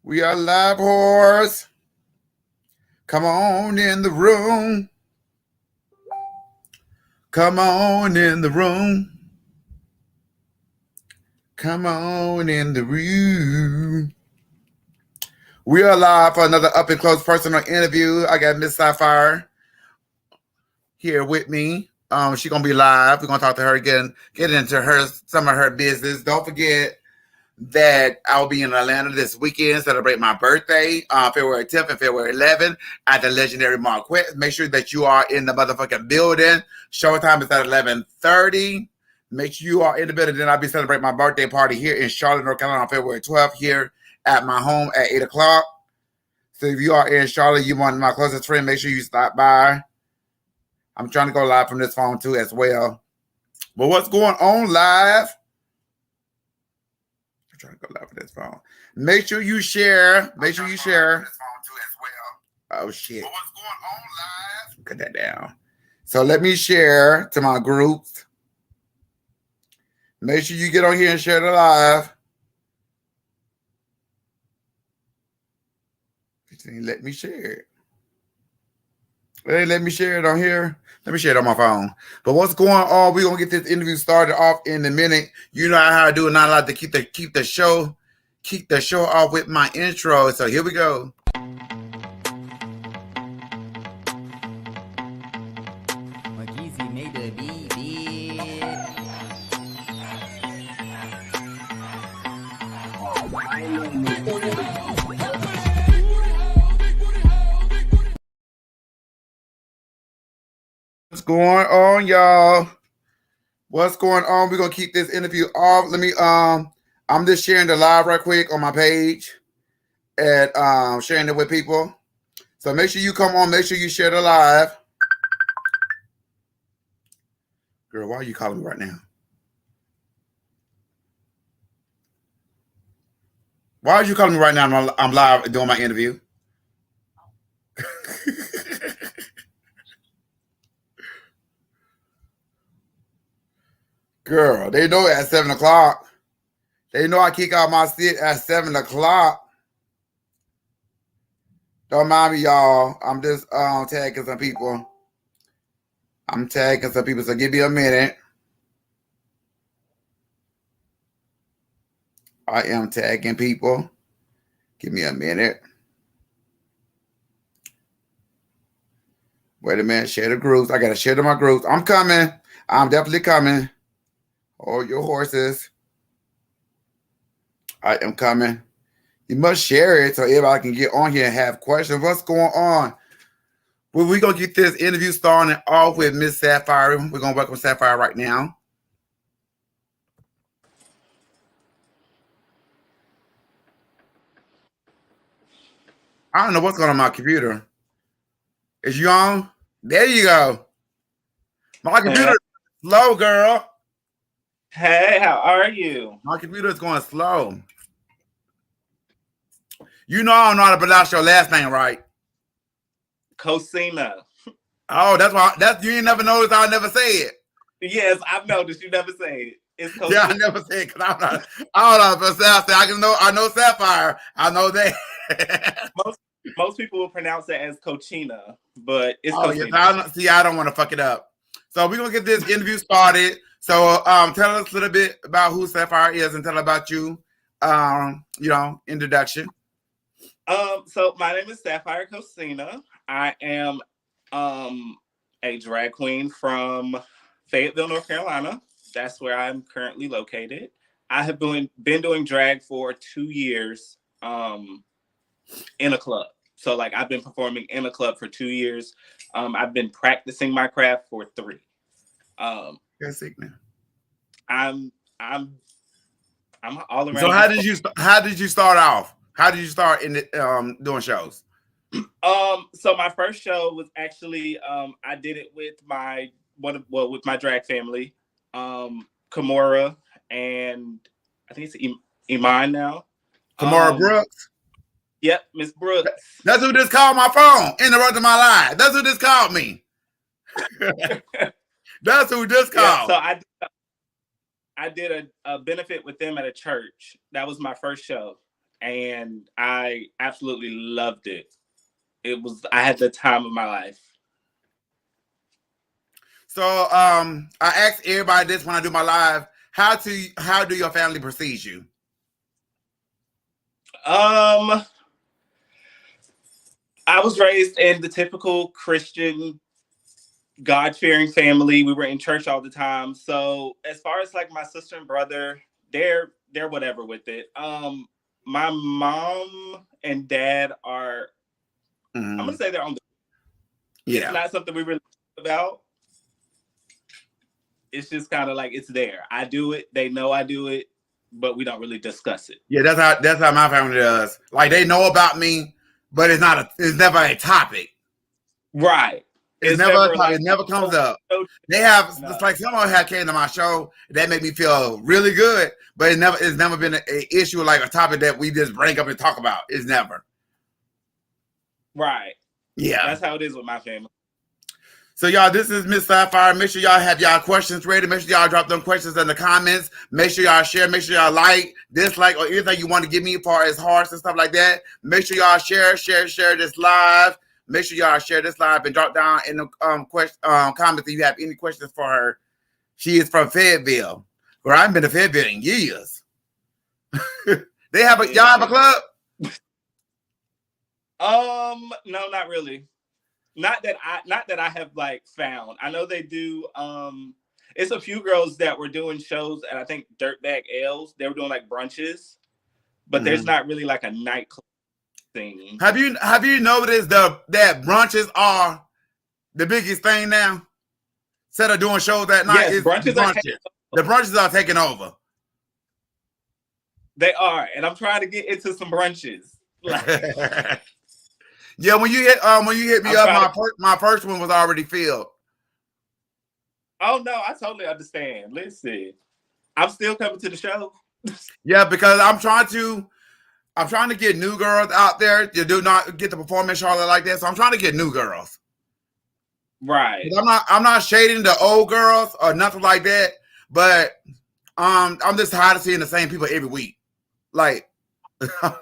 We are live, horse. Come on in the room. Come on in the room. Come on in the room. We are live for another up and close personal interview. I got Miss Sapphire here with me. She's gonna be live. We're gonna talk to her again, get into some of her business. Don't forget that I'll be in Atlanta this weekend, celebrate my birthday, February 10th and February 11th at the legendary Marquette. Make sure that you are in the motherfucking building. Showtime is at 11:30. Make sure you are in the building. Then I'll be celebrating my birthday party here in Charlotte, North Carolina on February 12th here at my home at 8 o'clock. So if you are in Charlotte, you want my closest friend, make sure you stop by. I'm trying to go live from this phone too as well. But what's going on live? I'm trying to go live with this phone. Make sure you share. Make sure you share. Oh shit. But what's going on live? Cut that down. So let me share to my groups. Make sure you get on here and share the live. Let me share it. Hey, let me share it on here. Let me share it on my phone. But what's going on? We're gonna get this interview started off in a minute. You know how I do it. Not allowed to keep the show off with my intro. So here we go. What's going on, y'all? What's going on? We're gonna keep this interview off. Let me I'm just sharing the live right quick on my page and sharing it with people. So make sure you come on, make sure you share the live. Girl, why are you calling me right now? Why are you calling me right now? I'm live doing my interview. Girl, they know at 7 o'clock. They know I kick out my sit at 7 o'clock. Don't mind me, y'all. I'm just tagging some people. I'm tagging some people, so give me a minute. I am tagging people. Give me a minute. Wait a minute. Share the groups. I got to share to my groups. I'm coming. I'm definitely coming. Hold your horses. I am coming. You must share it so everybody can get on here and have questions. What's going on? Well, we're going to get this interview started off with Miss Sapphire. We're going to welcome Sapphire right now. I don't know what's going on my computer. Is you on? There you go. My computer is slow, girl. Hey, how are you? My computer is going slow. You know I don't know how to pronounce your last name right. CoCina. Oh, that's why. You ain't never noticed I never say it. Yes, I've noticed you never say it. It's CoCina. Yeah, I never say it because I don't know. I know Sapphire. I know that. most people will pronounce it as CoCina, but it's CoCina. Yes, I don't want to fuck it up. So we're gonna get this interview started. So tell us a little bit about who Sapphire is and tell about you. Introduction. So my name is Sapphire CoCina. I am a drag queen from Fayetteville, North Carolina. That's where I'm currently located. I have been doing drag for 2 years in a club. So like I've been performing in a club for 2 years. I've been practicing my craft for 3. That's sick now. I'm all around. So how did you start off? How did you start in doing shows? So my first show was actually I did it with with my drag family, Kimora, and I think it's Iman now. Kimora Brooks. Yep, Miss Brooks. That's who just called my phone, interrupted my live. That's who just called me. That's who just called. Yeah, so I did a benefit with them at a church. That was my first show. and I absolutely loved it. I had the time of my life. So I ask everybody this when I do my live. How do your family perceive you? I was raised in the typical Christian, God-fearing family. We were in church all the time. So as far as like my sister and brother, they're whatever with it. My mom and dad are, I'm gonna say they're on the, it's not something we really talk about. It's just kind of like it's there. I do it, they know I do it, but we don't really discuss it. Yeah, that's how my family does. Like they know about me, but it's never a topic. Right. It's never a topic. It never comes up. They have it's like someone had came to my show that made me feel really good, but it's never been an issue like a topic that we just bring up and talk about. It's never. Right. Yeah. That's how it is with my family. So y'all, this is Miss Sapphire. Make sure y'all have y'all questions ready. Make sure y'all drop them questions in the comments. Make sure y'all share. Make sure y'all like, dislike, or anything you want to give me as far as hearts and stuff like that. Make sure y'all share this live. Make sure y'all share this live and drop down in the comments if you have any questions for her. She is from Fayetteville. Girl, I haven't been to Fayetteville in years. Y'all have a club? No, not really. Not that I have like found. I know they do. It's a few girls that were doing shows at I think Dirtbag L's. They were doing like brunches, but there's not really like a nightclub thing. Have you noticed that brunches are the biggest thing now? Instead of doing shows that night, yes, brunches. The brunches are taking over. They are, and I'm trying to get into some brunches. Yeah, when you hit me up, my first one was already filled. Oh no, I totally understand. Listen, I'm still coming to the show. Yeah, because I'm trying to get new girls out there. You do not get to perform in Charlotte like that, so I'm trying to get new girls. Right. I'm not shading the old girls or nothing like that, but I'm just tired of seeing the same people every week. Like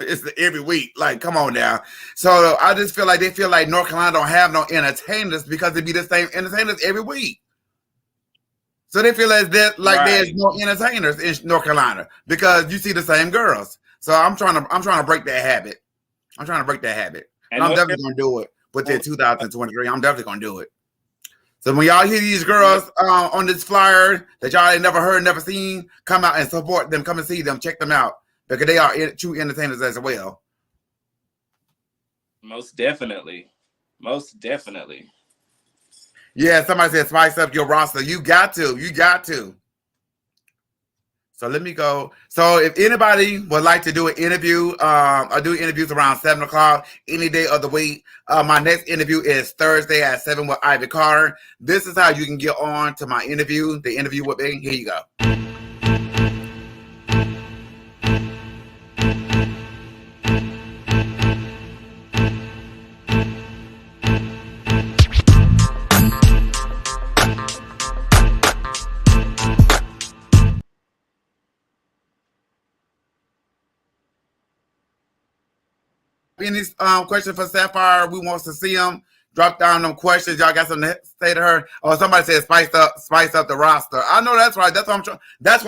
it's every week. Like, come on now. So I just feel like they feel like North Carolina don't have no entertainers because they be the same entertainers every week. So they feel as that like there's no entertainers in North Carolina because you see the same girls. So I'm trying to break that habit. And I'm definitely gonna do it within 2023. I'm definitely gonna do it. So when y'all hear these girls on this flyer that y'all ain't never heard, never seen, come out and support them. Come and see them. Check them out. Because they are true entertainers as well. Most definitely. Yeah, somebody said spice up your roster. You got to. So let me go. So if anybody would like to do an interview, I do interviews around 7 o'clock any day of the week. My next interview is Thursday at 7 with Ivy Carter. This is how you can get on to my interview. The interview with me. Here you go. Any questions for Sapphire? We want to see them. Drop down them questions. Y'all got something to say to her? Or somebody said spice up the roster. I know that's right. That's what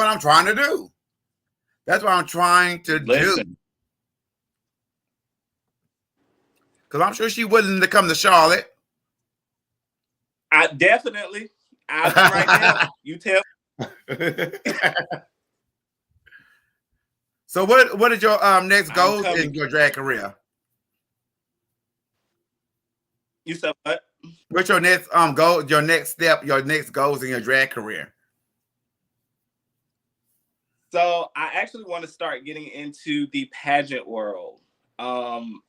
I'm trying to do. That's what I'm trying to do. Because I'm sure she's willing to come to Charlotte. I'll be right now. You tell. So what is your next goals in your drag career? You said what? What's your next goal, your next step, your next goals in your drag career? So I actually want to start getting into the pageant world. Somebody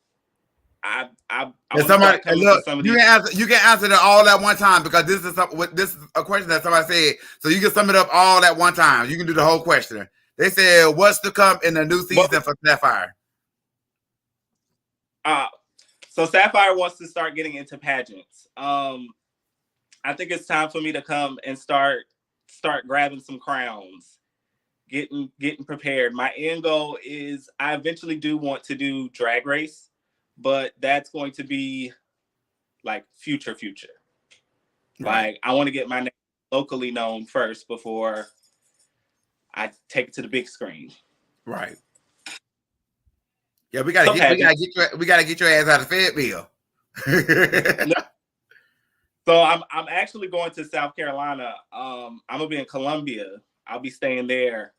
look. You can answer that all at one time because this is a question that somebody said. So you can sum it up all at one time. You can do the whole question. They said, "What's to come in the new season for Sapphire?" So Sapphire wants to start getting into pageants. I think it's time for me to come and start grabbing some crowns, getting prepared. My end goal is I eventually do want to do drag race, but that's going to be like future. Right. Like I want to get my name locally known first before I take it to the big screen. Right. Yeah, we gotta get your ass out of Fayetteville. So I'm actually going to South Carolina. I'm gonna be in Columbia. I'll be staying there,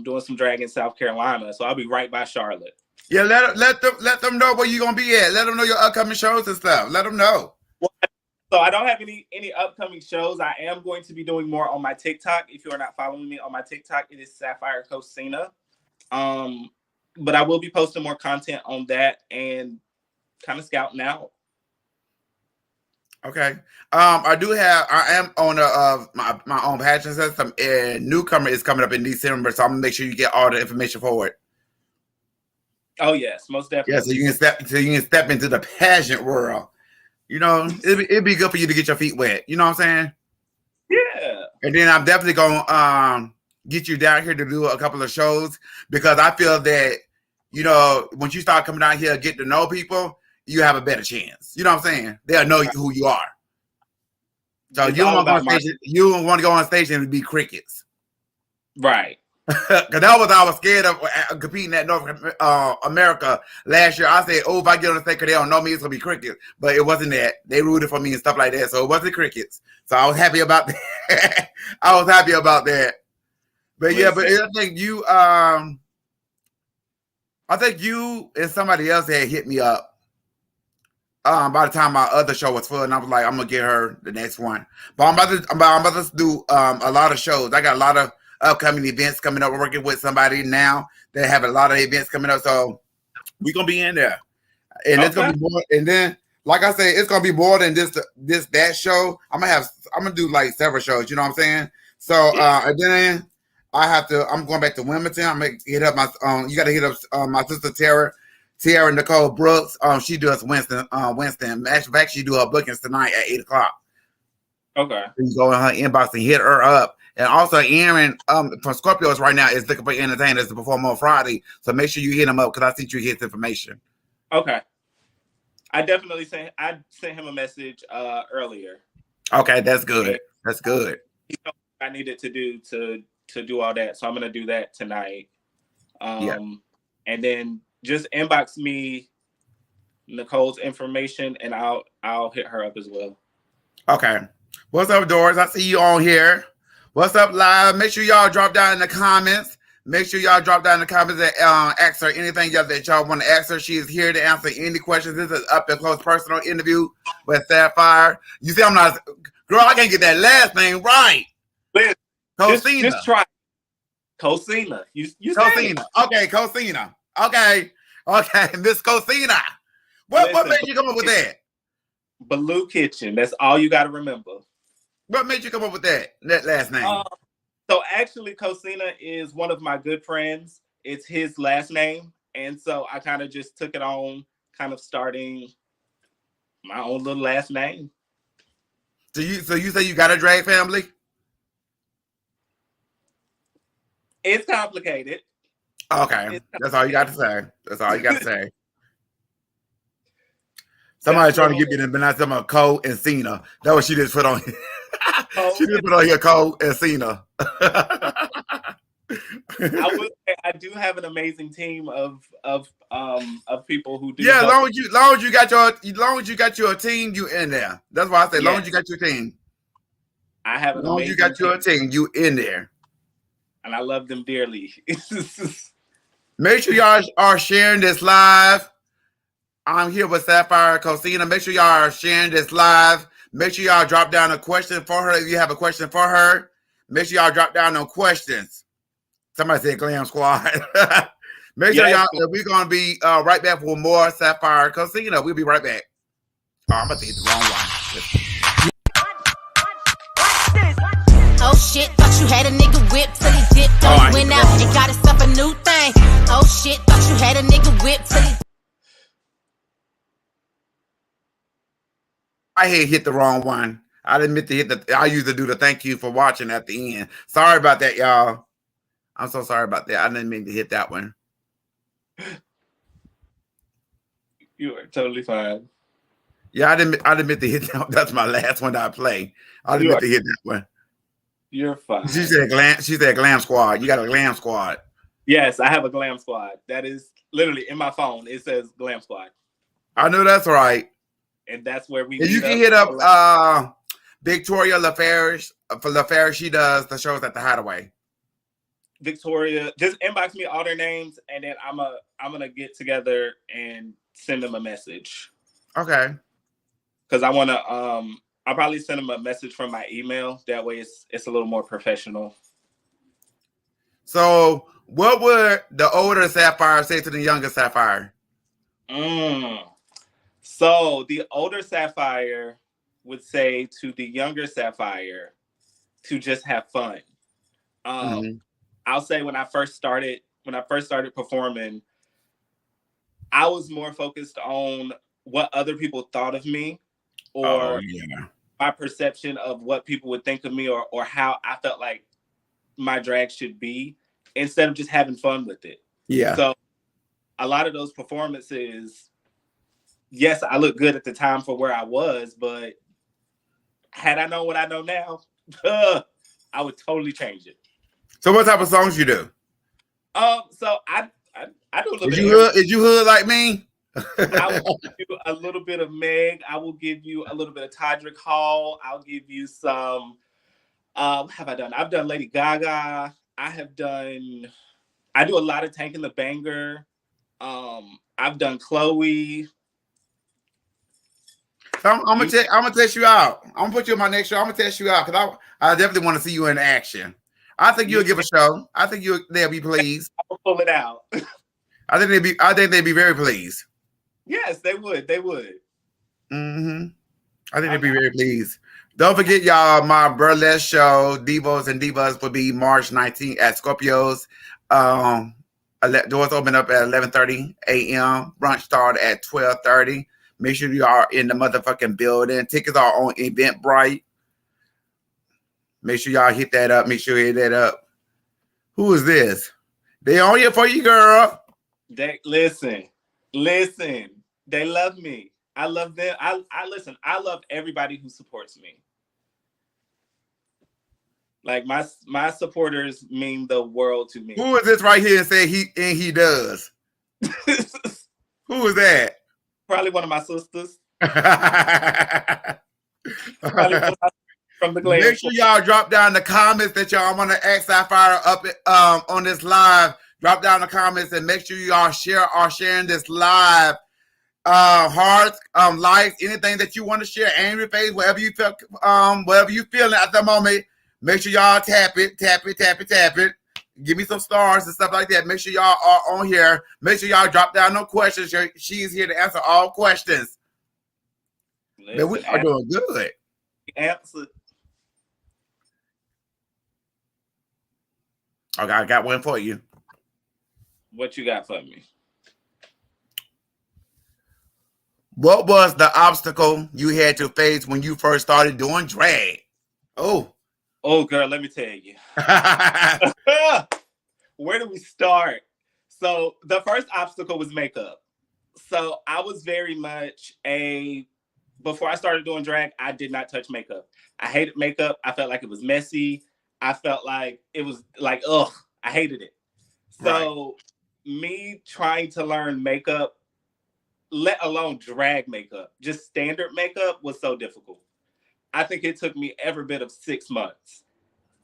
doing some drag in South Carolina. So I'll be right by Charlotte. Yeah, let them know where you're gonna be at. Let them know your upcoming shows and stuff. Let them know. Well, so I don't have any upcoming shows. I am going to be doing more on my TikTok. If you are not following me on my TikTok, it is Sapphire CoCina. But I will be posting more content on that and kind of scouting out. Okay. I am owner of my own passion system, and newcomer is coming up in December, so I'm gonna make sure you get all the information for it. Oh yes, most definitely. Yeah, so you can step into the pageant world. You know, it'd be good for you to get your feet wet. You know what I'm saying? Yeah. And then I'm definitely gonna get you down here to do a couple of shows, because I feel that, you know, once you start coming down here, get to know people, you have a better chance. You know what I'm saying? They'll know who you are. So you don't want to go on stage and be crickets. Right. Because that was I was scared of competing at North America last year. I said, oh, if I get on the stage because they don't know me, it's going to be crickets. But it wasn't that. They rooted for me and stuff like that. So it wasn't crickets. So I was happy about that. I was happy about that. But yeah, but I think you and somebody else had hit me up. By the time my other show was full, and I was like, I'm gonna get her the next one. But I'm about to do a lot of shows. I got a lot of upcoming events coming up. We're working with somebody now that have a lot of events coming up, so we're gonna be in there, and it's gonna be more. And then, like I said, it's gonna be more than that show. I'm gonna do like several shows. You know what I'm saying? So and then I'm going back to Wilmington. I'm gonna hit up my you got to hit up my sister Tiara Nicole Brooks. She does Winston. Actually, she do her bookings tonight at 8:00. Okay. You go in her inbox and hit her up. And also, Aaron from Scorpios right now is looking for entertainers to perform on Friday. So make sure you hit him up, because I sent you his information. Okay. I definitely sent him a message earlier. Okay, that's good. That's good. He told me I needed to do to do all that, so I'm gonna do that tonight. And then just inbox me Nicole's information, and I'll hit her up as well. Okay. What's up, Doris? I see you on here. What's up, live? Make sure y'all drop down in the comments. Make sure y'all drop down in the comments and ask her anything that y'all want to ask her. She is here to answer any questions. This is up and close personal interview with Sapphire. You see, I'm not, girl, I can't get that last name right. CoCina. Just try CoCina. You CoCina. Okay, CoCina. Okay, Miss CoCina. What made you come up with that? Baloo Kitchen. That's all you got to remember. What made you come up with that last name? So actually, CoCina is one of my good friends. It's his last name, and so I kind of just took it on, kind of starting my own little last name. So you say you got a drag family? It's complicated. Okay, that's all you got to say. That's all you got to say. Somebody trying to get me to, but not talking about Cole and Cena. That's what she just put on. She just put on here Cole and Cena. I would say I do have an amazing team of people who do. Yeah, long as you got your team, you in there. That's why I say, long as you got your team. I have an long as you got your team, you in there. And I love them dearly. Make sure y'all are sharing this live. I'm here with Sapphire CoCina. Make sure y'all are sharing this live. Make sure y'all drop down a question for her. If you have a question for her, make sure y'all drop down no questions. Somebody said Glam Squad. Make sure y'all, we're going to be right back for more Sapphire CoCina. We'll be right back. Oh, I'm about to hit the wrong one. Oh shit, thought you had a nigga whip till he dipped on went out and got himself a new thing. Oh shit, thought you had a nigga whip till he. I hit the wrong one. I didn't mean to hit I used to do the thank you for watching at the end. Sorry about that, y'all. I'm so sorry about that. I didn't mean to hit that one. You are totally fine. Yeah, I didn't mean to hit that one. That's my last one that I play. I didn't mean to hit that one. You're fine. She said glam squad. You got a glam squad. Yes, I have a glam squad. That is literally in my phone. It says glam squad. I know that's right. And that's where we. And you can hit up Victoria LaFarish. For LaFarish, she does the shows at the Hideaway. Victoria, just inbox me all their names, and then I'm gonna get together and send them a message. Okay. Because I wanna I'll probably send them a message from my email. That way, it's a little more professional. So, what would the older Sapphire say to the younger Sapphire? So the older Sapphire would say to the younger Sapphire to just have fun. I'll say when I first started performing, I was more focused on what other people thought of me, or my perception of what people would think of me, or how I felt like my drag should be, instead of just having fun with it. Yeah. So a lot of those performances, yes, I look good at the time for where I was, but had I known what I know now, I would totally change it. So what type of songs you do? So I do a little bit. Is you hood like me? I will give you a little bit of Meg. I will give you a little bit of Todrick Hall. I'll give you some. What have I done? I've done Lady Gaga. I do a lot of Tank and the Banger. I've done Chloe. So I'm gonna test you out. I'm gonna put you on my next show. I'm gonna test you out because I definitely want to see you in action. I think you'll give a show. I think they'll be pleased. I'll pull it out. I think they'd be very pleased. Yes, they would. They would. I think they'd be very pleased. Don't forget, y'all, my burlesque show, Divos and Divas, will be March 19th at Scorpio's. Doors open up at 11:30 a.m. Brunch start at 12:30. Make sure you are in the motherfucking building. Tickets are on Eventbrite. Make sure y'all hit that up. Make sure you hit that up. Who is this? They on here for you, girl. They listen. They love me. I love them. I listen. I love everybody who supports me. Like my supporters mean the world to me. Who is this right here and say he does? Who is that? Probably one of my sisters. From the Glam. Make sure y'all drop down the comments that y'all want to ask Sapphire up on this live. Drop down the comments and make sure y'all sharing this live. Hearts, likes, anything that you want to share, angry face, whatever you feel, whatever you feeling at the moment. Make sure y'all tap it. Give me some stars and stuff like that. Make sure y'all are on here. Make sure y'all drop down no questions. She's here to answer all questions. Man, we are doing good. Answer. Okay, I got one for you. What you got for me? What was the obstacle you had to face when you first started doing drag? Oh, girl, let me tell you. Where do we start? So the first obstacle was makeup. So I was very much before I started doing drag, I did not touch makeup. I hated makeup. I felt like it was messy. I felt like it was like, ugh, I hated it. So me trying to learn makeup, let alone drag makeup, just standard makeup was so difficult. I think it took me every bit of 6 months.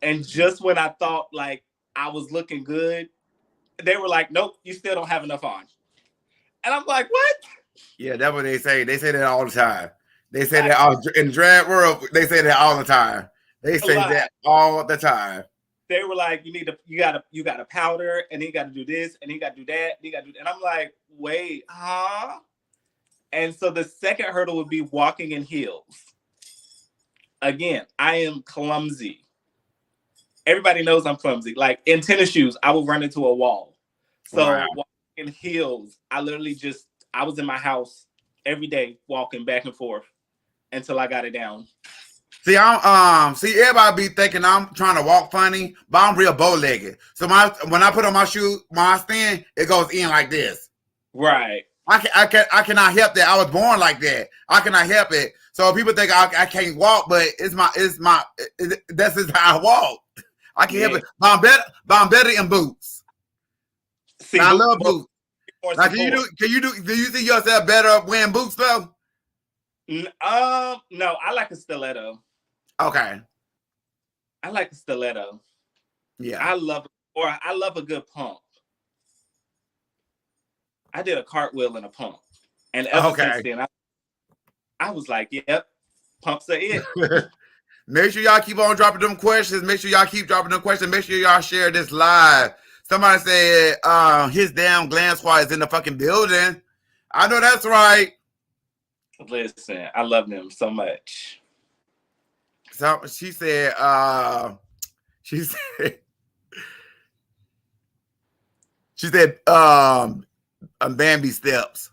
And just when I thought like I was looking good, they were like, nope, you still don't have enough on. And I'm like, what? Yeah, that's what they say. They say that all the time. They say that all in drag world, they say that all the time. They say that all the time. They were like, you gotta powder, and then you gotta do this, and then you gotta do that, and I'm like, wait, huh? And so the second hurdle would be walking in heels. Again, I am clumsy. Everybody knows I'm clumsy. Like in tennis shoes, I will run into a wall. So walking in heels, I was in my house every day walking back and forth until I got it down. See, see everybody be thinking I'm trying to walk funny, but I'm real bow-legged. So when I put on my shoe, my stand, it goes in like this. Right. I cannot help that. I was born like that. I cannot help it. So people think I can't walk, but that's just how I walk. I can't help it. But I'm better in boots. See, I love boots. Now, do you see yourself better wearing boots though? No, I like a stiletto. Okay. I like a stiletto. Yeah. I love a good pump. I did a cartwheel in a pump. And ever since then, I was like, yep, pumps are it. Make sure y'all keep on dropping them questions. Make sure y'all keep dropping them questions. Make sure y'all share this live. Somebody said his damn glam squad is in the fucking building. I know that's right. Listen, I love them so much. So she said, Bambi steps.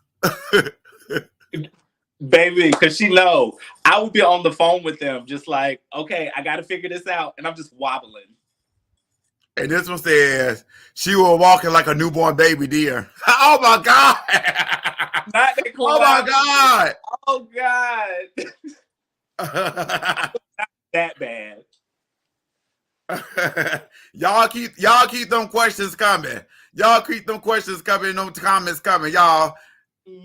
Baby, because she know I would be on the phone with them, just like, okay, I got to figure this out. And I'm just wobbling. And this one says, she was walking like a newborn baby deer. Oh my God. Not that Oh my God. Oh God. That bad. Y'all keep them questions coming. Y'all keep them questions coming, them comments coming, y'all.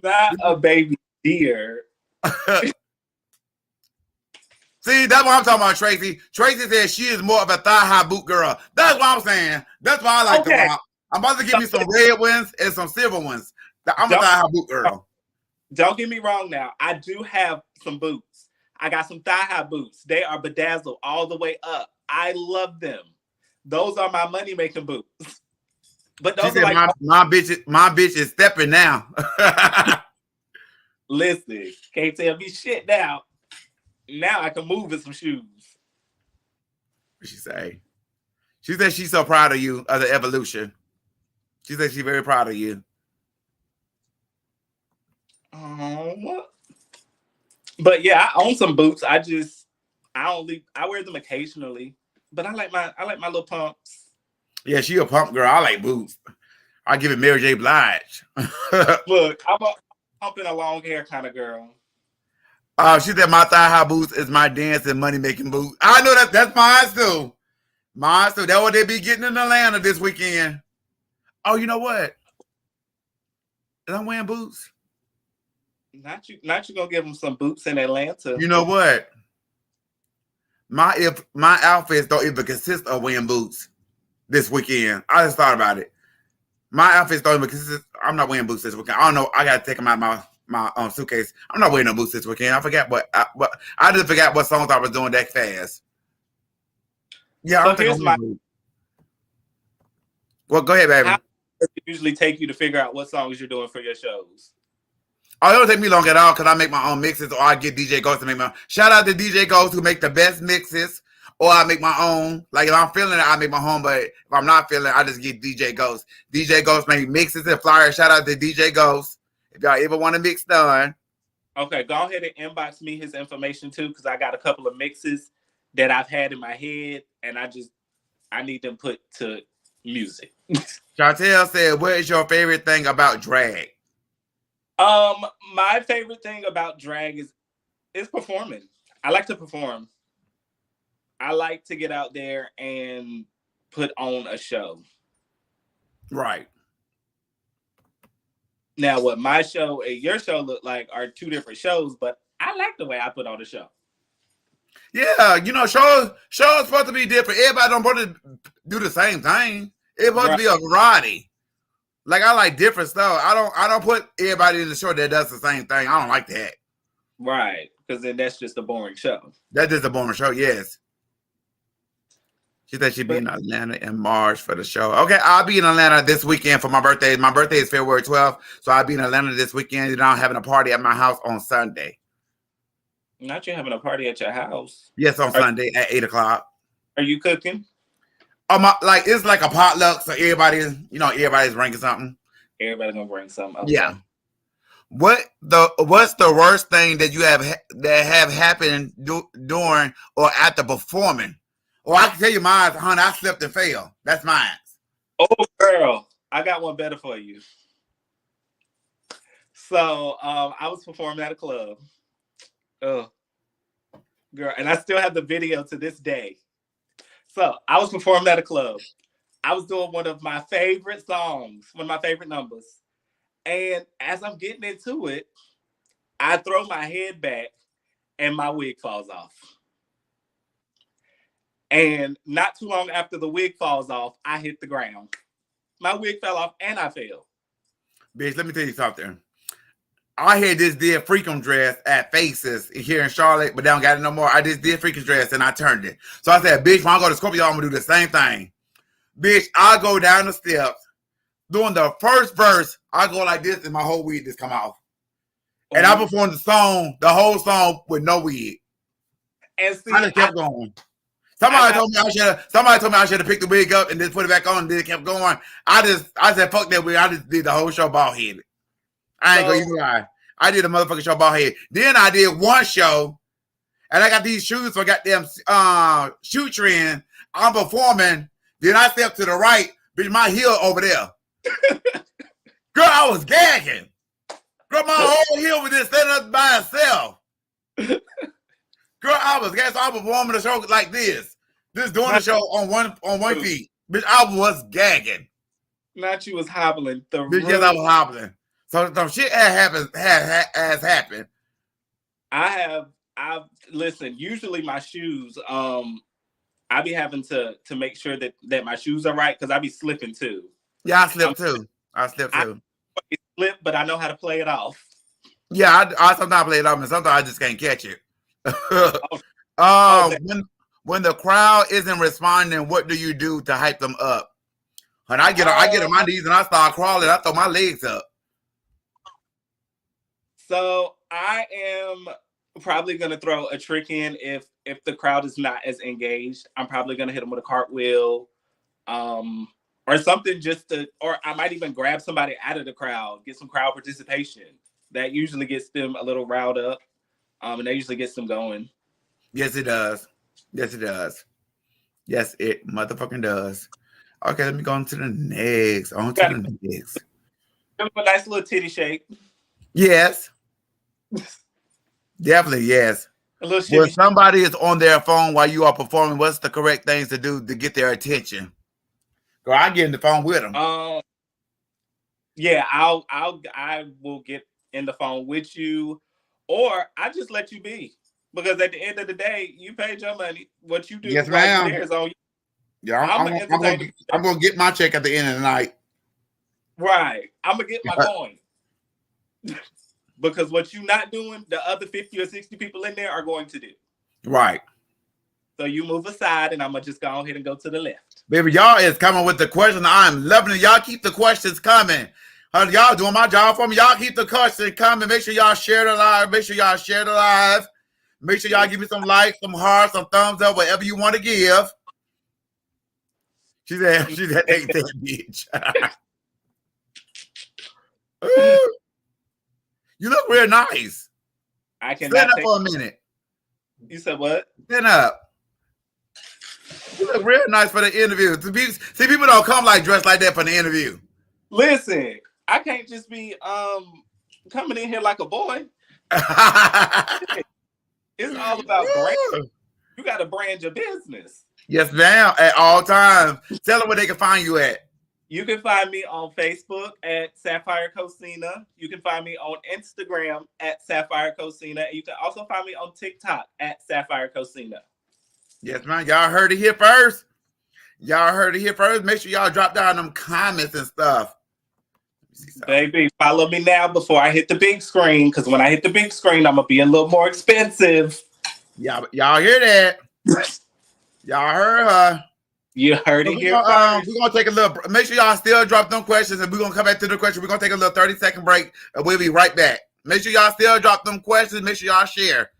Not a baby deer. See, that's what I'm talking about, Tracy. Tracy said she is more of a thigh-high boot girl. That's what I'm saying. That's why I like to rock. I'm about to give me some red ones and some silver ones. I'm a thigh-high boot girl. Don't get me wrong now. I do have some boots. I got some thigh-high boots. They are bedazzled all the way up. I love them. Those are my money-making boots. But those are like my bitch is stepping now. Listen, can't tell me shit now. Now I can move in some shoes. What she say? She said she's so proud of you, of the evolution. She said she's very proud of you. But yeah, I own some boots. I wear them occasionally. But I like my little pumps. Yeah, she a pump girl. I like boots. I give it Mary J. Blige. Look, I'm a pumping a long hair kind of girl. She said my thigh-high boots is my dance and money-making boot. I know that's mine too. Mine too. That's what they be getting in Atlanta this weekend. Oh, you know what? I'm wearing boots. Not you gonna give them some boots in Atlanta. You know what? My outfits don't even consist of wearing boots this weekend. I just thought about it. My outfits don't even consist. I'm not wearing boots this weekend. I don't know. I gotta take them out of my suitcase. I'm not wearing no boots this weekend. I forgot I just forgot what songs I was doing that fast. Yeah, so I don't think I'm Well, go ahead, baby. How does it usually take you to figure out what songs you're doing for your shows? Oh, it don't take me long at all because I make my own mixes, or I get DJ Ghost to make my own. Shout out to DJ Ghost who make the best mixes, or I make my own. Like if I'm feeling it, I make my own. But if I'm not feeling it, I just get DJ Ghost. DJ Ghost make mixes and flyers. Shout out to DJ Ghost. If y'all ever want a mix done. Okay, go ahead and inbox me his information too, because I got a couple of mixes that I've had in my head, and I need them put to music. Chantel said, "What is your favorite thing about drag?" My favorite thing about drag is performing. I like to perform. I like to get out there and put on a show. Right. Now, what my show and your show look like are two different shows, but I like the way I put on the show. Yeah, you know, shows supposed to be different. Everybody don't want to do the same thing. It's supposed to be a variety. Like I like different stuff. I don't put everybody in the show that does the same thing. I don't like that. Right, because then that's just a boring show. That's just a boring show. Yes. She said she'd be in Atlanta in March for the show. Okay, I'll be in Atlanta this weekend for my birthday. My birthday is February 12th, so I'll be in Atlanta this weekend. And I'm having a party at my house on Sunday. Not you having a party at your house? Yes, on Sunday at 8 o'clock. Are you cooking? It's like a potluck, so everybody's bringing something. Everybody's gonna bring something. Okay. Yeah. What's the worst thing that you have happened during or after performing? Or I can tell you mine, honey. I slipped and fell. That's mine. Oh, girl, I got one better for you. So I was performing at a club. Oh, girl, and I still have the video to this day. So I was performing at a club. I was doing one of my favorite songs, one of my favorite numbers. And as I'm getting into it, I throw my head back and my wig falls off. And not too long after the wig falls off, I hit the ground. My wig fell off and I fell. Bitch, let me tell you something. I had this dead freakum dress at Faces here in Charlotte, but they don't got it no more. I just did freakum dress and I turned it. So I said, bitch, when I go to Scorpio, I'm going to do the same thing. Bitch, I go down the steps. Doing the first verse, I go like this and my whole wig just come off. And I performed the whole song with no wig. And see, I just kept going. Somebody told me I should have picked the wig up and just put it back on and then kept going. I said, fuck that wig. I just did the whole show bald headed. I ain't gonna even lie. I did a motherfucking show bald head. Then I did one show and I got these shoes for goddamn shoe trend. I'm performing. Then I step to the right, bitch, my heel over there. Girl, I was gagging. Girl, my whole heel was just standing up by itself. Girl, I was gagging. So I was performing the show like this. Just doing the show on one feet. Bitch, I was gagging. Not you was hobbling. Bitch, yes, I was hobbling. So some shit has happened. I've listen, usually my shoes, I be having to make sure that my shoes are right because I be slipping too. Yeah, I slip too. I slip, but I know how to play it off. Yeah, I sometimes play it off, and sometimes I just can't catch it. When the crowd isn't responding, what do you do to hype them up? And I get on my knees and I start crawling. I throw my legs up. So I am probably gonna throw a trick in if the crowd is not as engaged. I'm probably gonna hit them with a cartwheel, or something or I might even grab somebody out of the crowd, get some crowd participation. That usually gets them a little riled up, and that usually gets them going. Yes, it does. Yes, it does. Yes, it motherfucking does. Okay, let me go on to the next. Give them a nice little titty shake. Yes. Definitely, yes. When somebody is on their phone while you are performing, what's the correct things to do to get their attention? Girl, I get in the phone with them. Yeah, I will get in the phone with you, or I just let you be, because at the end of the day, you paid your money. What you do, yes, ma'am. There is on you. Yeah, I'm gonna get my check at the end of the night. Right, I'm gonna get my coin. Because what you're not doing, the other 50 or 60 people in there are going to do. Right. So you move aside, and I'm going to just go ahead and go to the left. Baby, y'all is coming with the question. I'm loving it. Y'all keep the questions coming. Y'all doing my job for me. Y'all keep the questions coming. Make sure y'all share the live. Make sure y'all give me some likes, some hearts, some thumbs up, whatever you want to give. She said, take that bitch. You look real nice. I can stand up for a minute. You said what? Stand up. You look real nice for the interview. See, people don't come dressed like that for the interview. Listen, I can't just be coming in here like a boy. It's all about brand. You got to brand your business. Yes, ma'am. At all times. Tell them where they can find you at. You can find me on Facebook at Sapphire CoCina. You can find me on Instagram at Sapphire CoCina. And you can also find me on TikTok at Sapphire CoCina. Yes, man. Y'all heard it here first. Make sure y'all drop down them comments and stuff. Baby, follow me now before I hit the big screen. Because when I hit the big screen, I'm going to be a little more expensive. Y'all hear that? Y'all heard her. You heard it here first. We're going to take a little, make sure y'all still drop them questions, and we're going to come back to the question. We're going to take a little 30-second break, and we'll be right back. Make sure y'all still drop them questions. Make sure y'all share.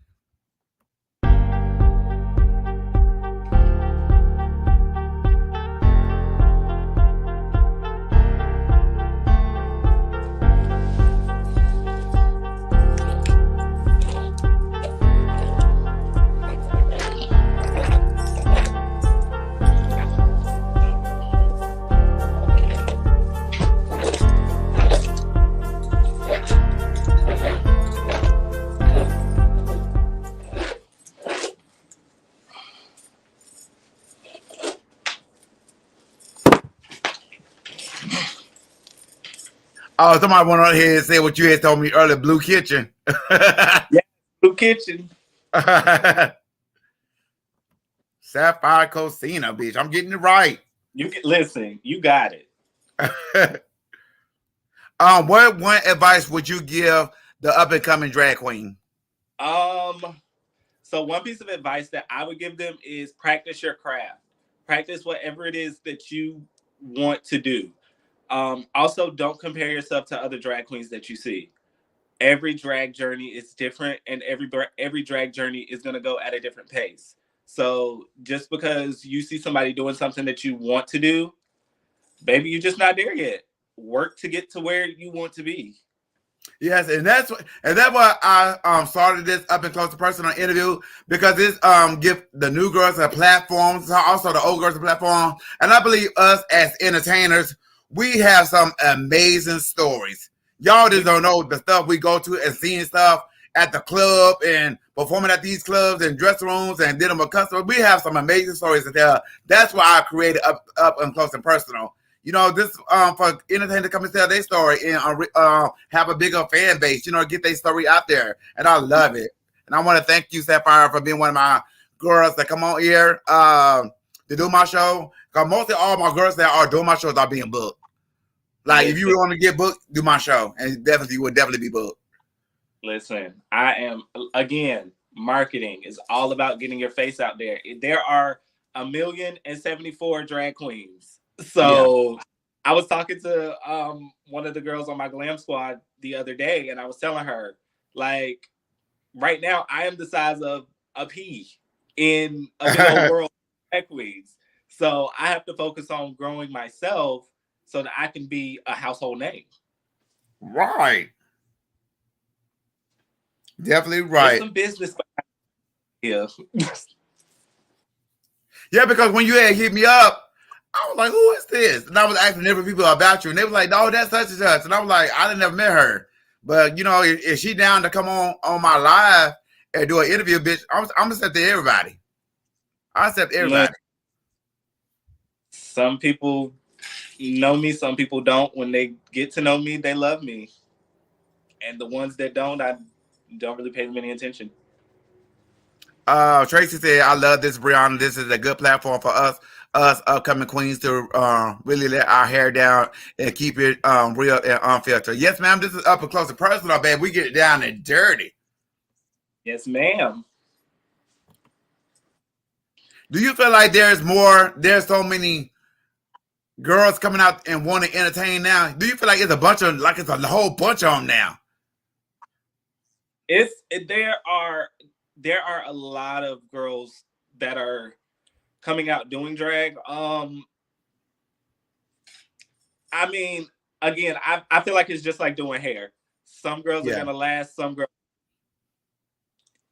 Oh, somebody went on here and said what you had told me earlier, Blue Kitchen. Yeah, Blue Kitchen. Sapphire CoCina, bitch. I'm getting it right. You can listen. You got it. What one advice would you give the up and coming drag queen? So one piece of advice that I would give them is practice your craft. Practice whatever it is that you want to do. Also, don't compare yourself to other drag queens that you see. Every drag journey is different, and every drag journey is going to go at a different pace. So just because you see somebody doing something that you want to do, maybe you're just not there yet. Work to get to where you want to be. Yes, and that's why I started this up and close to personal interview, because it's give the new girls a platform, also the old girls a platform, and I believe us as entertainers, we have some amazing stories. Y'all just don't know the stuff we go to and seeing stuff at the club and performing at these clubs and dressing rooms and dealing with customers. We have some amazing stories to tell. That's why I created up and close and personal. You know, this for entertainers to come and tell their story and have a bigger fan base, you know, get their story out there. And I love it. And I want to thank you, Sapphire, for being one of my girls that come on here to do my show. Because mostly all my girls that are doing my shows are being booked. Like, if you want to get booked, do my show. And you would definitely be booked. Listen, I am, again, marketing is all about getting your face out there. There are 1,074 drag queens. So yeah. I was talking to one of the girls on my glam squad the other day, and I was telling her, like, right now I am the size of a pea in a big old world of drag queens. So I have to focus on growing myself so that I can be a household name. Right. Definitely right. There's some business. Yeah. Yeah, because when you had hit me up, I was like, who is this? And I was asking different people about you, and they were like, no, that's such and such. And I was like, I didn't never met her. But, you know, if she down to come on my live and do an interview, bitch, I'm going to accept everybody. I accept everybody. Look, some people know me, some people don't. When they get to know me, they love me. And the ones that don't, I don't really pay them any attention. Tracy said, I love this, Brianna. This is a good platform for us upcoming queens to really let our hair down and keep it real and unfiltered. Yes, ma'am. This is up and close and personal, babe. We get it down and dirty. Yes, ma'am. Do you feel like there's so many girls coming out and want to entertain now? Do you feel like it's a whole bunch of them now? There are a lot of girls that are coming out doing drag. I mean, again, I feel like it's just like doing hair. Some girls are gonna last, some girls.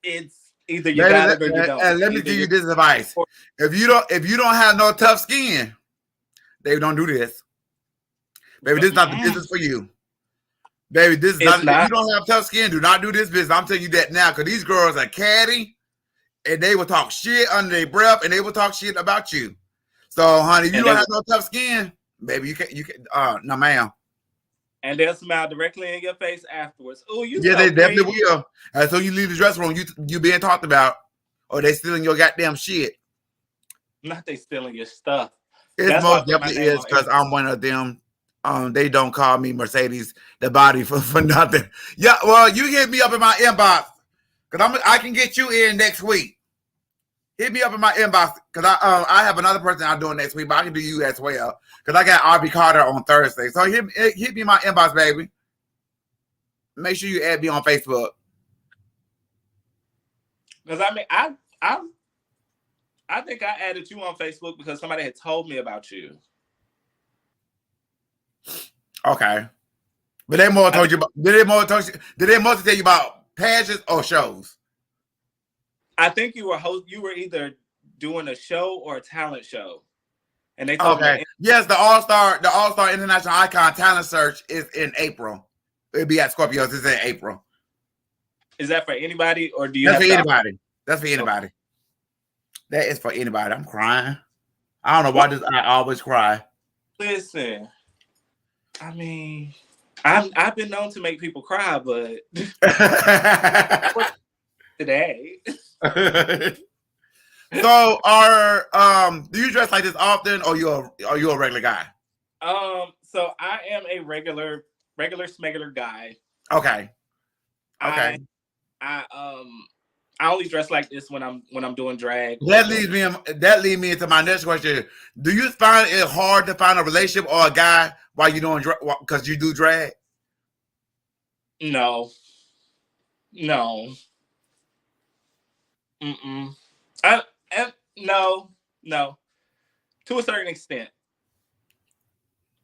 It's either you got it or you don't. And let me give you this advice: if you don't have no tough skin, they don't do this. Baby, this is not the business for you. Baby, this is not. If you don't have tough skin, do not do this business. I'm telling you that now, because these girls are catty, and they will talk shit under their breath, and they will talk shit about you. So, honey, if you don't have no tough skin, baby, you can. No, ma'am. And they'll smile directly in your face afterwards. Oh, you. Yeah, they definitely will. And so you leave the dressing room, you being talked about, or they stealing your goddamn shit. Not they stealing your stuff. It most definitely is, because I'm one of them. They don't call me Mercedes the body for nothing. Yeah, well, you hit me up in my inbox, because I can get you in next week. Hit me up in my inbox, because I have another person I'm doing next week, but I can do you as well, because I got RB Carter on Thursday. So hit me in my inbox, baby. Make sure you add me on Facebook. Because I mean, I think I added you on Facebook because somebody had told me about you. Okay, but they more told you about. Did they more tell you about pageants or shows? I think you were either doing a show or a talent show, and they told me. Yes, the All-Star International Icon Talent Search is in April. It'll be at Scorpios. It's in April. Is that for anybody, or do you? That's for anybody. That's for anybody. That is for anybody. I'm crying. I don't know why I always cry. Listen, I mean, I've been known to make people cry, but today. So do you dress like this often, or are you a regular guy? So I am a regular smegular guy. Okay. I only dress like this when I'm doing drag. That leads me into my next question. Do you find it hard to find a relationship or a guy while you're doing because you do drag? No. No. To a certain extent.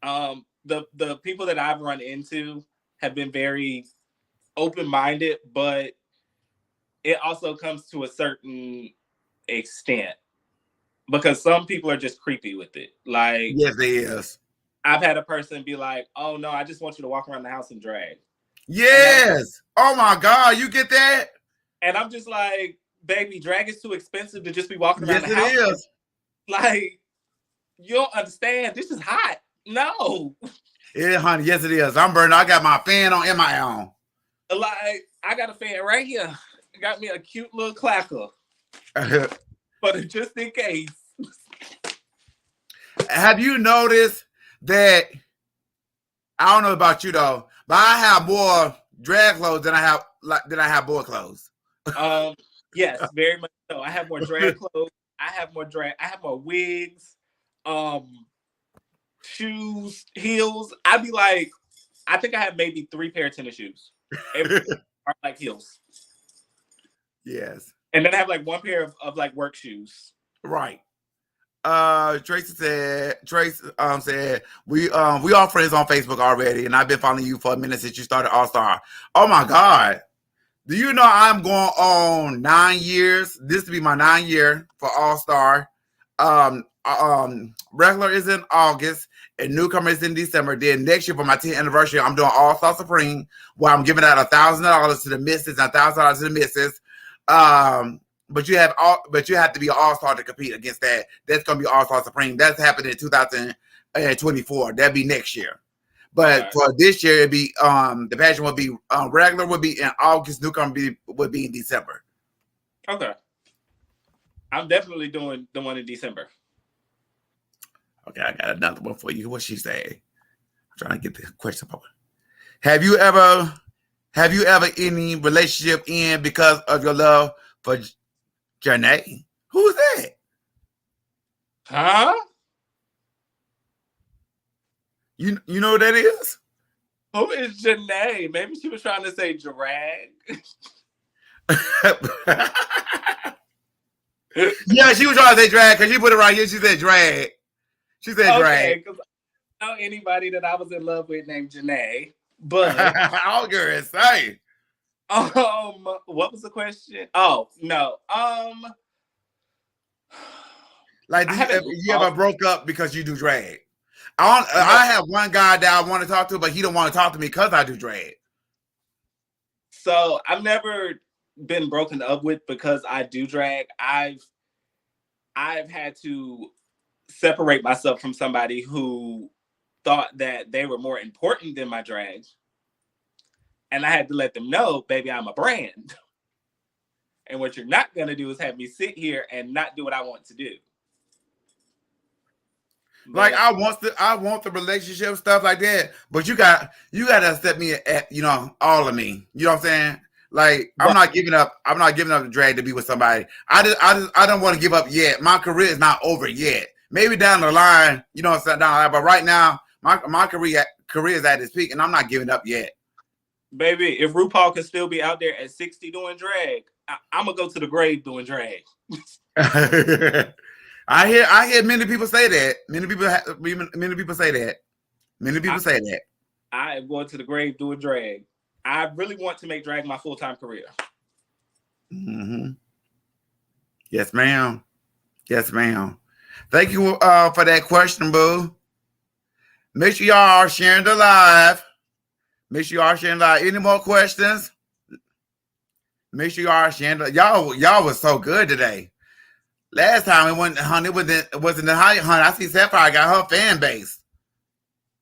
The people that I've run into have been very open-minded, but it also comes to a certain extent because some people are just creepy with it. Like, yes, they is. I've had a person be like, "Oh no, I just want you to walk around the house and drag." Yes. Oh my God, you get that? And I'm just like, baby, drag is too expensive to just be walking around the Yes, house. it is. Like, you don't understand. This is hot. No. Yeah, honey. Yes, it is. I'm burning. I got my fan on and my own. Like, I got a fan right here. Got me a cute little clacker. But just in case. Have you noticed that? I don't know about you though, but I have more drag clothes than I have boy clothes. Yes, very much so. I have more drag clothes. I have more wigs, shoes, heels. I'd be like, I think I have maybe 3 pair of tennis shoes. Everything are like heels. Yes. And then I have like 1 pair of like work shoes. Right. Tracy said we all friends on Facebook already, and I've been following you for a minute since you started All Star. Oh my God. Do you know I'm going on 9 years? This will be my 9th year for All Star. Regular is in August and newcomer is in December. Then next year for my 10th anniversary, I'm doing All Star Supreme, where I'm giving out $1,000 to the misses and $1,000 to the misses. But you have to be an all-star to compete against that. That's gonna be All-Star Supreme. That's happening in 2024. That'd be next year. But for this year, it'd be the pageant will be regular would be in August, newcomer would be in December. Okay. I'm definitely doing the one in December. Okay, I got another one for you. What she say? I'm trying to get the question up. Have you ever any relationship in because of your love for Janae? Who's that? Huh? You know what that is? Who is Janae? Maybe she was trying to say drag. Yeah, she was trying to say drag because she put it right here. She said drag. She said drag. Because I don't know anybody that I was in love with named Janae. But all girls say. What was the question? Oh no. Like you ever broke up because you do drag? I have one guy that I want to talk to, but he don't want to talk to me because I do drag. So I've never been broken up with because I do drag. I've had to separate myself from somebody who thought that they were more important than my drag. And I had to let them know, baby, I'm a brand. And what you're not going to do is have me sit here and not do what I want to do. Like I want the relationship stuff like that, but you got to accept me at all of me. You know what I'm saying? Like I'm not giving up the drag to be with somebody. I don't want to give up yet. My career is not over yet. Maybe down the line, but right now my career is at its peak, and I'm not giving up yet. Baby, if RuPaul can still be out there at 60 doing drag, I'm gonna go to the grave doing drag. I hear many people say that. Many people say that. Many people say that. I am going to the grave doing drag. I really want to make drag my full-time career. Mm-hmm. Yes, ma'am. Yes, ma'am. Thank you for that question, boo. Make sure y'all are sharing the live. Make sure y'all are sharing the live. Any more questions? Make sure y'all are sharing the y'all was so good today. Last time it wasn't the high hunt. I see Sapphire got her fan base.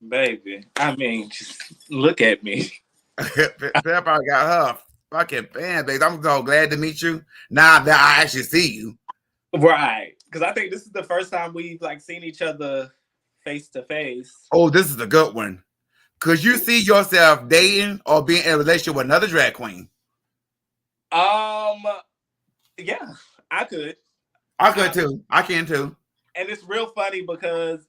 Baby, I mean, just look at me. Sapphire got her fucking fan base. I'm so glad to meet you. Now that I actually see you. Right. Because I think this is the first time we've like seen each other face to face. Oh, this is a good one. Could you see yourself dating or being in a relationship with another drag queen? Yeah, I could. I could too. I can too. And it's real funny because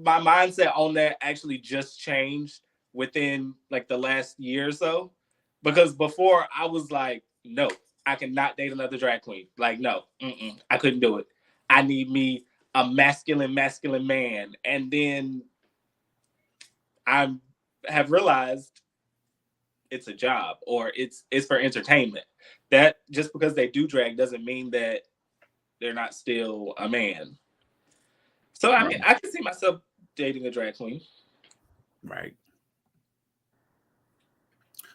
my mindset on that actually just changed within like the last year or so. Because before I was like, no, I cannot date another drag queen. Like, no, I couldn't do it. I need me a masculine man. And then I have realized it's a job or it's for entertainment. That just because they do drag doesn't mean that they're not still a man. So I mean, I can see myself dating a drag queen. Right.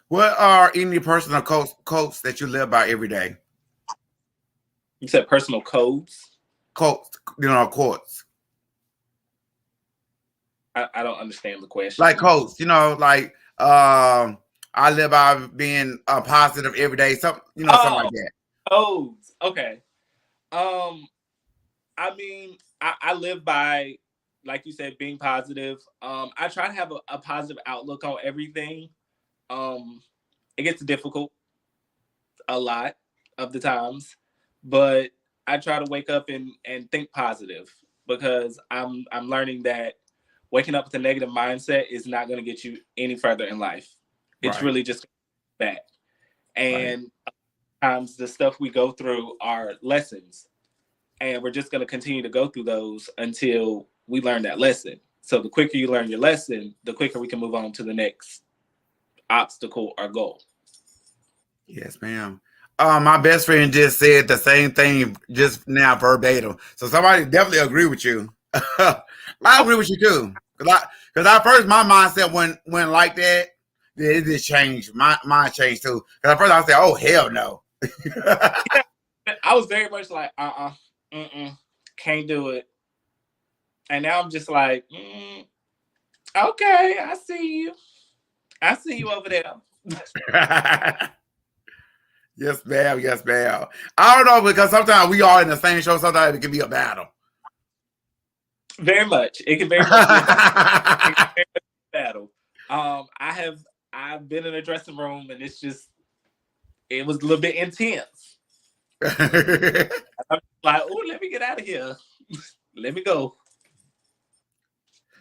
What are any personal quotes that you live by every day? You said personal codes? Quotes. I don't understand the question. Like quotes, like I live by being positive every day. Something like that. Codes. Okay. I mean, I live by, like you said, being positive. I try to have a positive outlook on everything. It gets difficult a lot of the times, but I try to wake up and think positive because I'm learning that waking up with a negative mindset is not going to get you any further in life. It's really just that. And sometimes the stuff we go through are lessons. And we're just going to continue to go through those until we learn that lesson. So the quicker you learn your lesson, the quicker we can move on to the next obstacle or goal. Yes, ma'am. My best friend just said the same thing just now verbatim. So somebody definitely agree with you. I agree with you too. Because at first my mindset went like that. It just changed. My mind changed too. Because at first I said, oh, hell no. I was very much like, can't do it. And now I'm just like, okay, I see you. I see you over there. Yes, ma'am. Yes, ma'am. I don't know, because sometimes we are in the same show. Sometimes it can be a battle. Very much. It can very much be a battle. I've been in a dressing room and it was a little bit intense. I'm like, oh, let me get out of here. Let me go.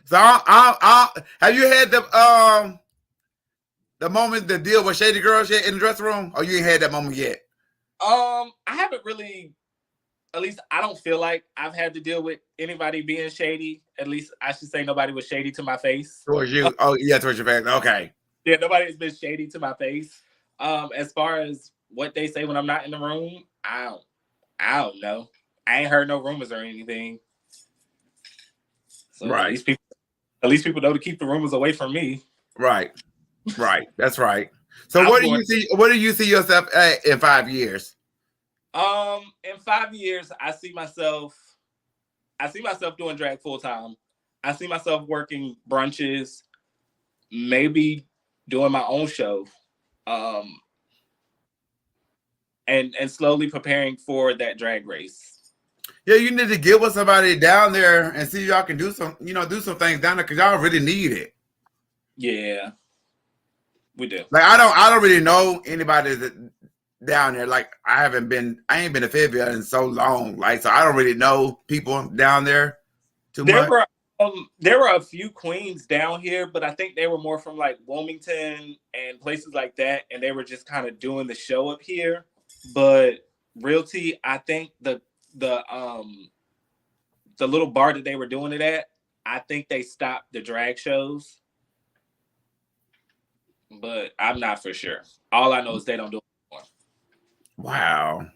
So have you had the moment to deal with shady girls yet in the dressing room? Or you ain't had that moment yet? I haven't really, at least I don't feel like I've had to deal with anybody being shady. At least I should say nobody was shady to my face. Towards you? Oh, yeah, towards your face. Okay. Yeah, nobody has been shady to my face. As far as what they say when I'm not in the room, I don't know. I ain't heard no rumors or anything. So right. At least people know to keep the rumors away from me. Right. That's right. So what do you see yourself at in 5 years? In 5 years, I see myself doing drag full time. I see myself working brunches, maybe doing my own show. And slowly preparing for that drag race. Yeah, you need to get with somebody down there and see if y'all can do some things down there, because y'all really need it. Yeah, we do. Like I don't really know anybody that down there. Like I ain't been to Fayetteville in so long. Like, so I don't really know people down there too much. There were a few queens down here, but I think they were more from like Wilmington and places like that, and they were just kind of doing the show up here. But Realty, I think the little bar that they were doing it at, I think they stopped the drag shows. But I'm not for sure. All I know is they don't do it anymore.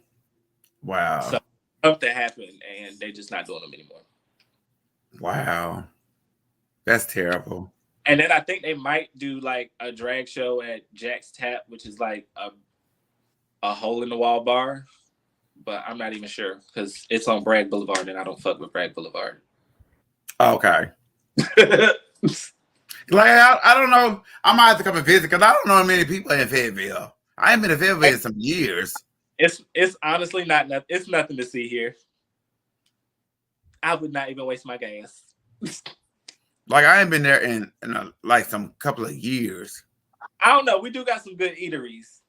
Wow. So something happened and they just not doing them anymore. Wow. That's terrible. And then I think they might do like a drag show at Jack's Tap, which is like a hole in the wall bar. But I'm not even sure because it's on Bragg Boulevard and I don't fuck with Bragg Boulevard. Okay. Like I don't know. I might have to come and visit because I don't know many people in Fayetteville. I ain't been to Fayetteville in some years. It's honestly not nothing. It's nothing to see here. I would not even waste my gas. Like I ain't been there in like some couple of years. I don't know. We do got some good eateries.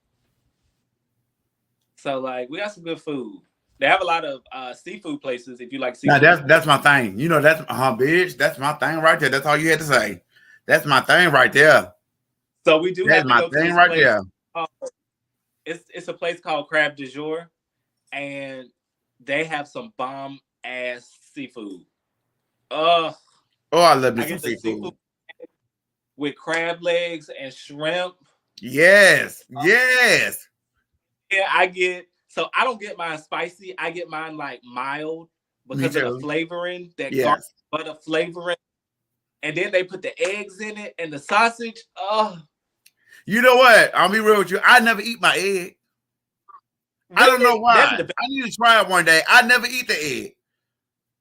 So like we got some good food. They have a lot of seafood places if you like seafood. Now that's my thing. You know, that's bitch. That's my thing right there. That's all you had to say. That's my thing right there. So we do that's have to my go thing to right there. It's a place called Crab du Jour, and they have some bomb ass seafood. Oh, I love me some seafood with crab legs and shrimp. Yes. Yeah, I don't get mine spicy. I get mine like mild because of the flavoring, garlic butter flavoring. And then they put the eggs in it and the sausage. Oh. You know what? I'll be real with you. I never eat my egg. Really? I don't know why. I need to try it one day. I never eat the egg.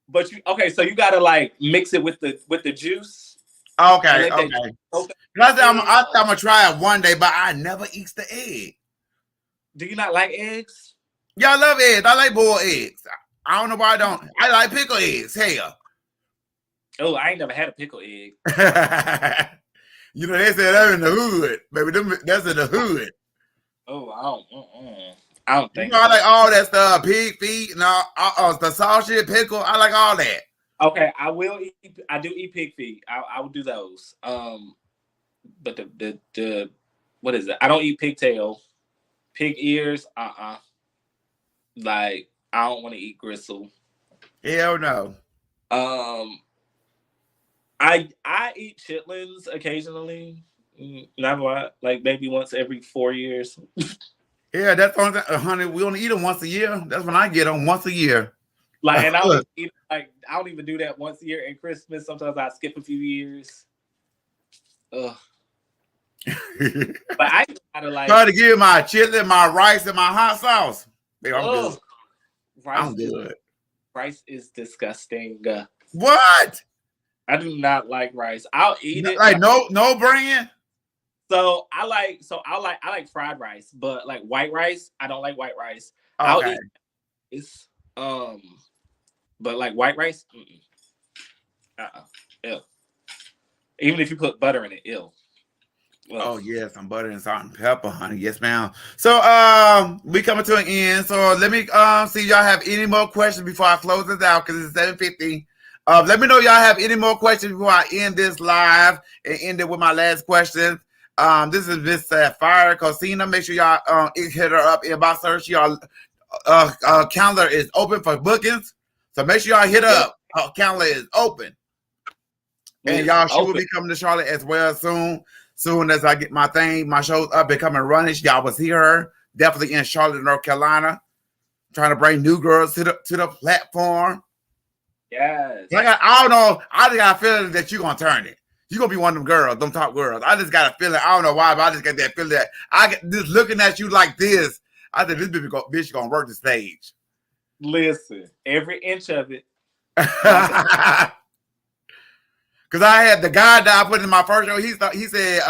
But so you gotta like mix it with the juice. Okay. I said I'm gonna try it one day, but I never eat the egg. Do you not like eggs? Yeah, I love eggs. I like boiled eggs. I don't know why I don't. I like pickled eggs. Hell. Oh, I ain't never had a pickled egg. You know, they said that in the hood, baby. That's in the hood. Oh, I don't think. You know, I like all that stuff. Pig feet and the sausage, pickle. I like all that. Okay, I will eat. I do eat pig feet. I will do those. But the what is it? I don't eat pigtail, pig ears. Like I don't want to eat gristle. Hell no. I eat chitlins occasionally. Not a lot. Like maybe once every 4 years. Yeah, that's only honey. We only eat them once a year. That's when I get them once a year. Like, and I don't even do that once a year at Christmas. Sometimes I skip a few years. Ugh. But I gotta like try to give my chitlin, my rice, and my hot sauce. Baby, I'm good. I'm good. Rice is disgusting. What? I do not like rice. I'll eat it. Like no brand. So I like fried rice, but like white rice, I don't like white rice. Okay. I'll eat it's but like white rice, ew. Even if you put butter in it, ew. Well, oh yes, some butter and salt and pepper, honey. Yes, ma'am. So we coming to an end. So let me see if y'all have any more questions before I close this out because it's 7:50. Let me know y'all have any more questions before I end this live and end it with my last question. This is Miss Sapphire CoCina. Make sure y'all hit her up, inbox her. Y'all calendar is open for bookings, so make sure y'all hit her up. Her calendar is open, and y'all she will be coming to Charlotte as well soon. Soon as I get my shows up and coming running, y'all will see her definitely in Charlotte, North Carolina, trying to bring new girls to the platform. Yes. I don't know. I just got a feeling that you're gonna turn it. You're gonna be one of them girls, them top girls. I just got a feeling. I don't know why, but I just got that feeling that I get just looking at you like this. I think this bitch gonna work the stage. Listen, every inch of it. Because I had the guy that I put in my first show. He said,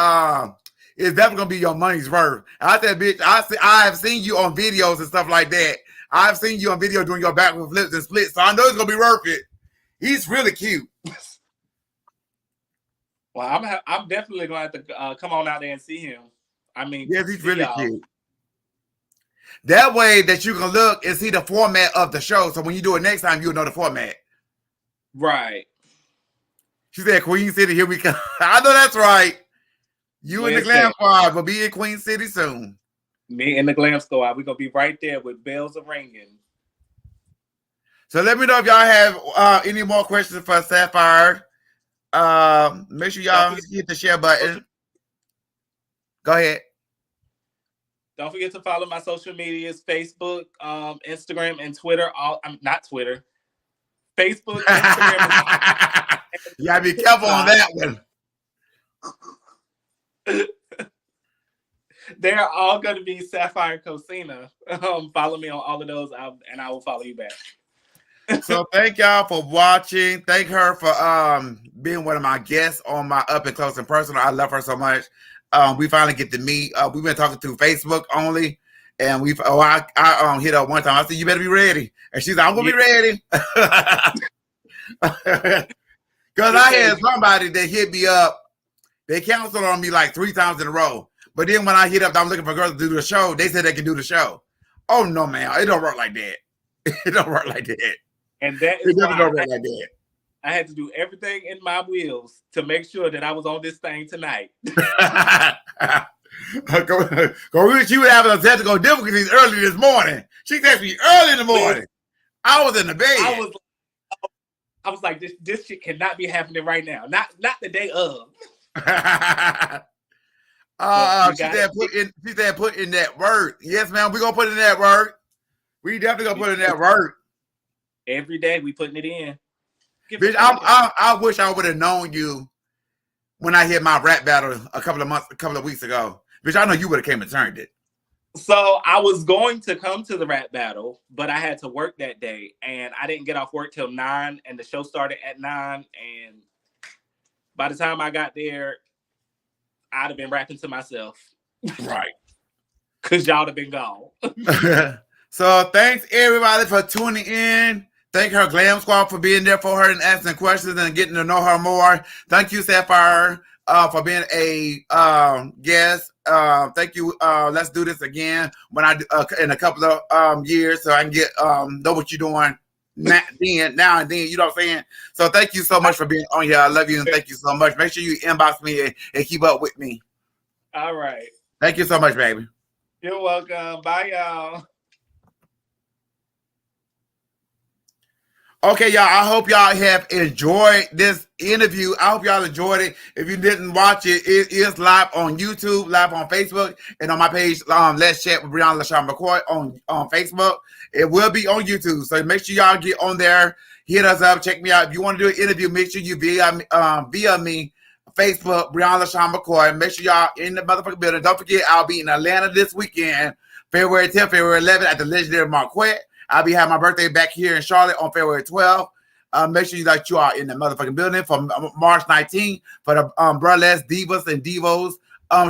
"It's definitely gonna be your money's worth." And I said, "Bitch, I have seen you on videos and stuff like that. I've seen you on video doing your backward flips and splits, so I know it's gonna be worth it." He's really cute. Well, I'm definitely going to have to come on out there and see him. I mean, yes, he's really cute. That way that you can look and see the format of the show. So when you do it next time, you'll know the format. Right. She said, "Queen City, here we come." I know that's right. You and the Glam Squad will be in Queen City soon. Me and the Glam Squad, we're gonna be right there with bells are ringing. So let me know if y'all have any more questions for Sapphire. Make sure y'all hit the share button. Go ahead. Don't forget to follow my social medias: Facebook, Instagram, and Twitter. Not Twitter. Facebook, Instagram. You gotta be careful on that one. They're all going to be Sapphire CoCina. Follow me on all of those, and I will follow you back. So thank y'all for watching. Thank her for being one of my guests on my Up and Close and Personal. I love her so much. We finally get to meet. We've been talking through Facebook only, and I hit up one time. I said, "You better be ready," and she's like, "I'm gonna be ready." Because I had somebody that hit me up. They canceled on me like 3 times in a row. But then when I hit up, I'm looking for girls to do the show. They said they can do the show. Oh no, man, it don't work like that. It don't work like that. And that is why don't work like that. I had to do everything in my wheels to make sure that I was on this thing tonight. She was having a technical difficulties early this morning. She texted me early in the morning. I was in the bed. I was like, this shit cannot be happening right now. Not the day of. She said put in that work. Yes, ma'am. We're gonna put in that work. We definitely gonna put in that work. Every day we putting it in. Bitch, I wish I would have known you when I hit my rap battle a couple of weeks ago. Bitch, I know you would have came and turned it. So I was going to come to the rap battle, but I had to work that day, and I didn't get off work till 9, and the show started at 9. And by the time I got there, I'd have been rapping to myself. Right. Because y'all have been gone. So thanks everybody for tuning in. Thank her Glam Squad for being there for her and asking questions and getting to know her more. Thank you, Sapphire, for being a guest. Thank you. Let's do this again when I in a couple of years, so I can get know what you're doing now and then. You know what I'm saying? So thank you so much for being on here. I love you and thank you so much. Make sure you inbox me and keep up with me. All right. Thank you so much, baby. You're welcome. Bye, y'all. Okay, y'all, I hope y'all have enjoyed this interview. I hope y'all enjoyed it. If you didn't watch it, it is live on YouTube, live on Facebook, and on my page, Let's Chat with Brianna, LaShawn McCoy on Facebook. It will be on YouTube, so make sure y'all get on there, hit us up, check me out. If you want to do an interview, make sure you via me, Facebook, Brianna, LaShawn McCoy. Make sure y'all in the motherfucking building. Don't forget, I'll be in Atlanta this weekend, February 10th, February 11th at the legendary Marquette. I'll be having my birthday back here in Charlotte on February 12th. Make sure that you are in the motherfucking building for March 19th for the Burlesque Divas and Divos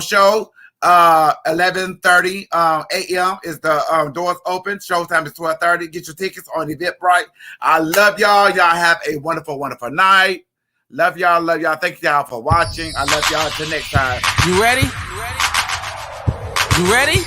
show. 11:30 a.m. is the doors open. Showtime is 12:30. Get your tickets on Eventbrite. I love y'all. Y'all have a wonderful, wonderful night. Love y'all. Love y'all. Thank y'all for watching. I love y'all. Till next time. You ready? You ready?